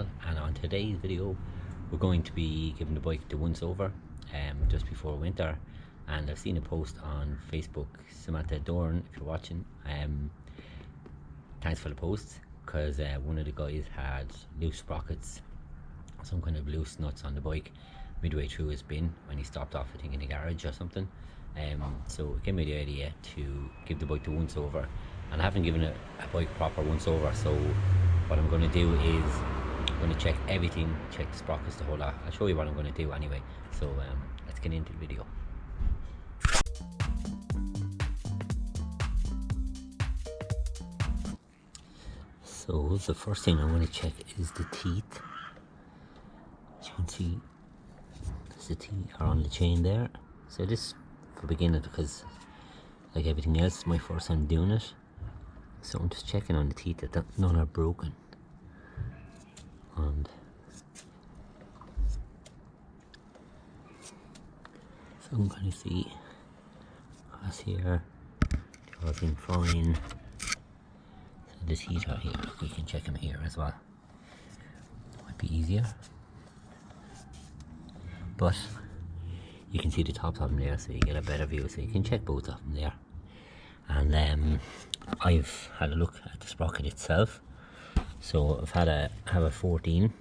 channel, and on today's video we're going to be giving the bike the once over just before winter. And I've seen a post on Facebook, Samantha Dorn, if you're watching, thanks for the post, because one of the guys had loose sprockets, some kind of loose nuts on the bike midway through his bin when he stopped off, I think in the garage or something. So it gave me the idea to give the bike the once over, and I haven't given a bike proper once over. So what I'm going to do is I'm going to check everything, check the sprockets, the whole lot. I'll show you what I'm going to do anyway. So let's get into the video. So the first thing I want to check is the teeth. As you can see, the teeth are on the chain there. So this for beginners, because like everything else, it's my first time doing it. So I'm just checking on the teeth that none are broken. And so I'm going to see across here, they're all been fine. So the teeth are here, we can check them here as well. Might be easier. But you can see the tops of them there, so you get a better view, so you can check both of them there. And I've had a look at the sprocket itself. So I've had have a 14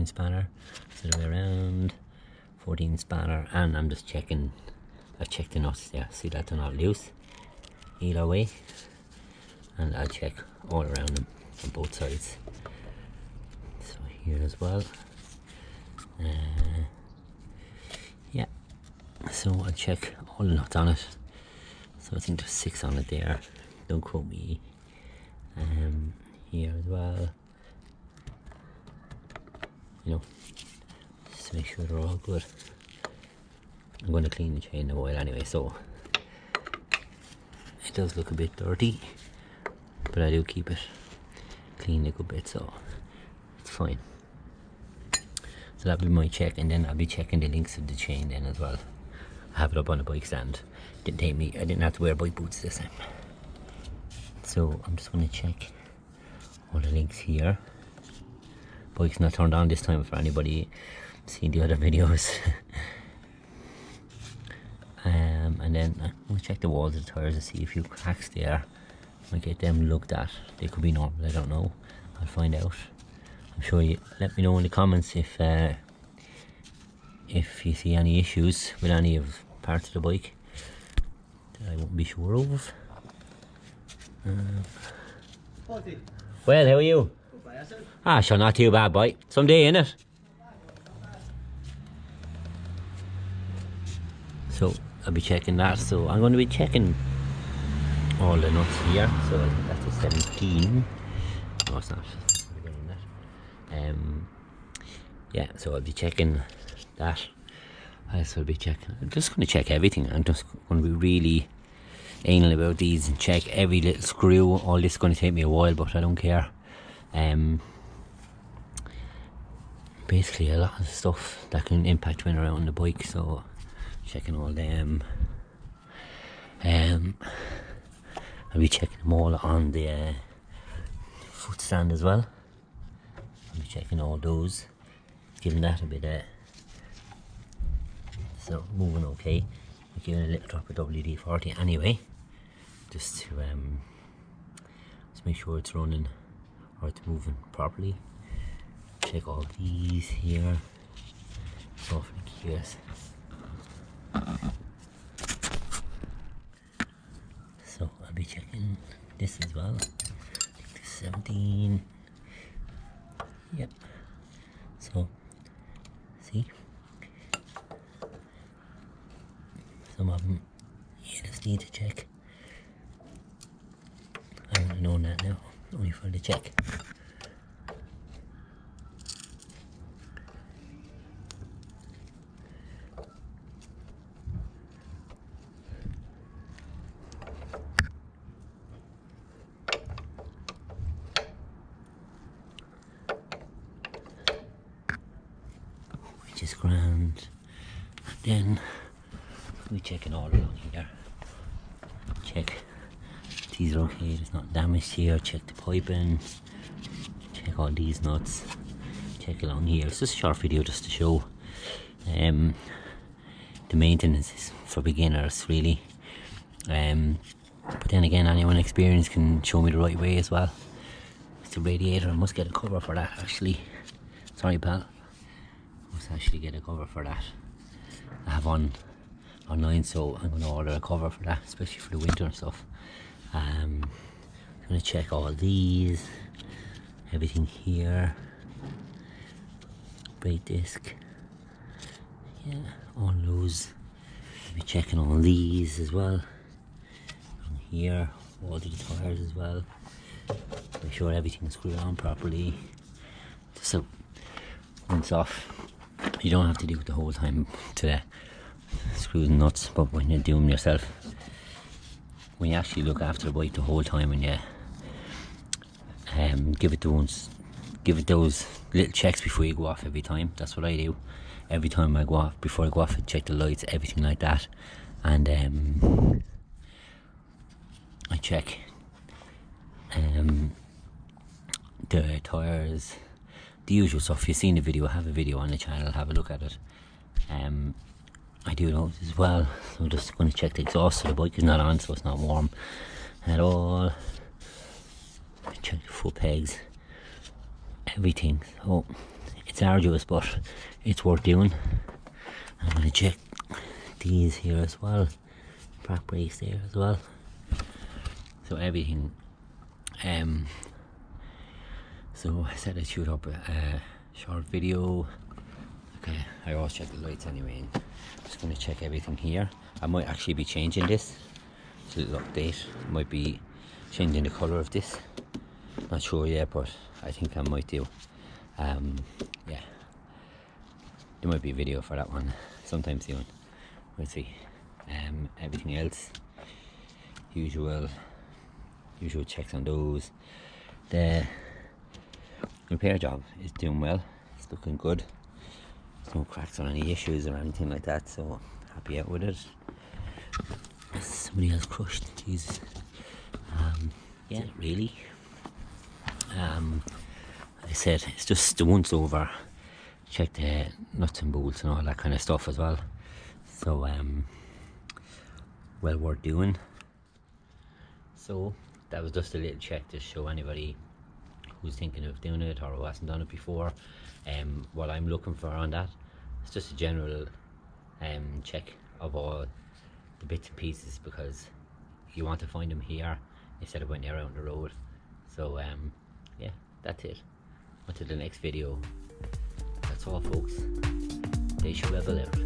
spanner, so the way around, 14 spanner, and I'm just checking. I've checked the nuts there, see that they're not loose either way, and I'll check all around them on both sides. So here as well. Yeah, so I'll check all the nuts on it. So I think there's 6 on it there, don't quote me. Here as well, you know, just to make sure they're all good. I'm going to clean the chain in a while anyway, so it does look a bit dirty, but I do keep it clean a good bit, so it's fine. So that'll be my check, and then I'll be checking the links of the chain then as well. I have it up on the bike stand. I didn't have to wear bike boots this time. So I'm just going to check all the links here. Bike's not turned on this time for anybody seen the other videos. And then I'm going to check the walls of the tyres to see a few cracks there. I'll get them looked at. They could be normal, I don't know. I'll find out. I'm sure you let me know in the comments if you see any issues with any of parts of the bike that I won't be sure of. Well, how are you? Ah, sure, not too bad, boy. Someday, innit? So I'll be checking that. So I'm going to be checking all the nuts here. So I think that's a 17. No, it's not. Yeah, so I'll be checking that. I will be checking. I'm just going to check everything. I'm just going to be really anal about these and check every little screw. All this is going to take me a while, but I don't care. Basically a lot of stuff that can impact when around the bike, so checking all them. I'll be checking them all on the foot stand as well. I'll be checking all those, giving that a bit of, so moving okay. I'm giving a little drop of WD-40 anyway, just to make sure it's running or it's moving properly. Check all these here, soften the gears. So I'll be checking this as well. I think this is 17. Yep. So see, some of them you just need to check. I want to know that now, only for the check. Which is grand. And then we checking all along here. Check these are okay, there's not damage here. Check the piping, check check all these nuts, check along here. It's just a short video just to show the maintenance is for beginners really. But then again, anyone experienced can show me the right way as well. It's the radiator. I must get a cover for that actually. Sorry pal. Must actually get a cover for that. I have online, so I'm going to order a cover for that, especially for the winter and stuff. I'm going to check all these, everything here. Brake disc. Yeah, all those. I'll be checking all these as well. And here, all the tires as well. Make sure everything's screwed on properly. Just so once off. You don't have to do it the whole time to screw the nuts, but when you do them yourself, when you actually look after the bike the whole time, and you give it those little checks before you go off every time. That's what I do. Every time I go off, before I go off, I check the lights, everything like that, and I check the tires, the usual stuff. If you've seen the video, I have a video on the channel, have a look at it. I do those as well. So I'm just going to check the exhaust, so the bike is not on, so it's not warm at all. Check the foot pegs, everything. So it's arduous, but it's worth doing. I'm going to check these here as well, back brakes there as well. So everything. So I said I'd shoot up a short video. Okay, I always check the lights anyway. And I'm just going to check everything here. I might actually be changing this. It's a little update. Might be changing the colour of this. Not sure yet, but I think I might do. Yeah, there might be a video for that one sometime soon. We'll see. Everything else, usual checks on those. The repair job is doing well. It's looking good. There's no cracks or any issues or anything like that, so happy out with it. Somebody else crushed. Jesus. Yeah, really. Like I said, it's just the once over. Check the nuts and bolts and all that kind of stuff as well. So well worth doing. So that was just a little check to show anybody who's thinking of doing it or who hasn't done it before. What I'm looking for on that, it's just a general check of all the bits and pieces, because you want to find them here instead of when you're out on the road. So yeah, that's it. On to the next video. That's all folks. They should level out.